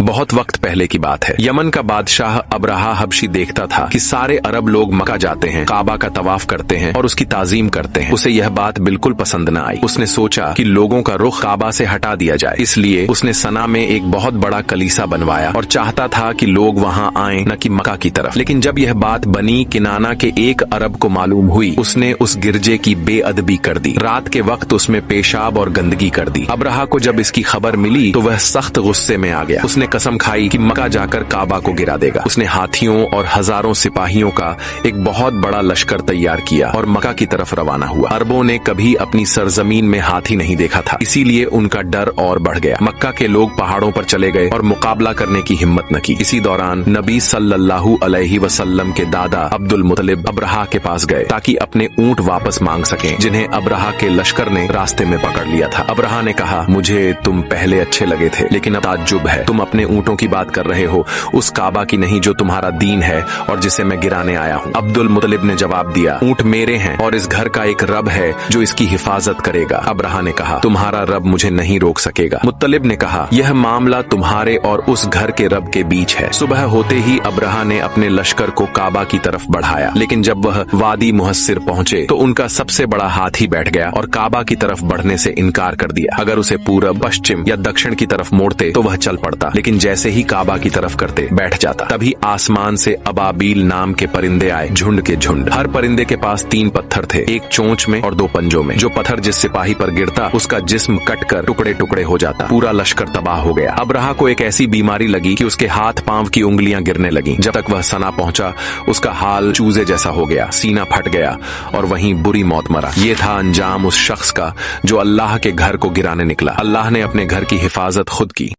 बहुत वक्त पहले की बात है। यमन का बादशाह अब्रहा हबशी देखता था कि सारे अरब लोग मक्का जाते हैं, काबा का तवाफ करते हैं और उसकी ताजीम करते हैं। उसे यह बात बिल्कुल पसंद न आई। उसने सोचा कि लोगों का रुख काबा से हटा दिया जाए, इसलिए उसने सना में एक बहुत बड़ा कलीसा बनवाया और चाहता था कि लोग वहां आएं न कि मक्का की तरफ। लेकिन जब यह बात बनी किनाना के एक अरब को मालूम हुई, उसने उस गिरजे की बेअदबी कर दी। रात के वक्त उसमें पेशाब और गंदगी कर दी। अब्रहा को जब इसकी खबर मिली तो वह सख्त गुस्से में आ गया। उसने कसम खाई कि मक्का जाकर काबा को गिरा देगा। उसने हाथियों और हजारों सिपाहियों का एक बहुत बड़ा लश्कर तैयार किया और मक्का की तरफ रवाना हुआ। अरबों ने कभी अपनी सरजमीन में हाथी नहीं देखा था, इसीलिए उनका डर और बढ़ गया। मक्का के लोग पहाड़ों पर चले गए और मुकाबला करने की हिम्मत न की। इसी दौरान नबी सल्लल्लाहु अलैहि वसल्लम के दादा अब्दुल मुतलिब अब्रहा के पास गए ताकि अपने ऊंट वापस मांग सकें, जिन्हें अब्रहा के लश्कर ने रास्ते में पकड़ लिया था। अब्रहा ने कहा, मुझे तुम पहले अच्छे लगे थे, लेकिन अब ताज्जुब है, तुम अपने ऊंटों की बात कर रहे हो, उस काबा की नहीं जो तुम्हारा दीन है और जिसे मैं गिराने आया हूँ। अब्दुल मुतलिब ने जवाब दिया, ऊंट मेरे हैं और इस घर का एक रब है जो इसकी हिफाजत करेगा। अब्रहा ने कहा, तुम्हारा रब मुझे नहीं रोक सकेगा। मुत्तलिब ने कहा, यह मामला तुम्हारे और उस घर के रब के बीच है। सुबह होते ही अब्रहा ने अपने लश्कर को काबा की तरफ बढ़ाया, लेकिन जब वह वादी मुहस्सिर पहुंचे तो उनका सबसे बड़ा हाथी बैठ गया और काबा की तरफ बढ़ने से इनकार कर दिया। अगर उसे पूरब, पश्चिम या दक्षिण की तरफ मोड़ते तो वह चल पड़ता, लेकिन जैसे ही काबा की तरफ करते बैठ जाता। तभी आसमान से अबाबील नाम के परिंदे आए, झुंड के झुंड। हर परिंदे के पास 3 पत्थर थे, एक चोंच में और 2 पंजों में। जो पत्थर जिस सिपाही पर गिरता उसका जिस्म कटकर टुकड़े टुकड़े हो जाता। पूरा लश्कर तबाह हो गया। अब्रहा को एक ऐसी बीमारी लगी कि उसके हाथ पांव की उंगलियां गिरने लगी। जब तक वह सना पहुंचा उसका हाल चूजे जैसा हो गया, सीना फट गया और वहीं बुरी मौत मरा। ये था अंजाम उस शख्स का जो अल्लाह के घर को गिराने निकला। अल्लाह ने अपने घर की हिफाजत खुद की।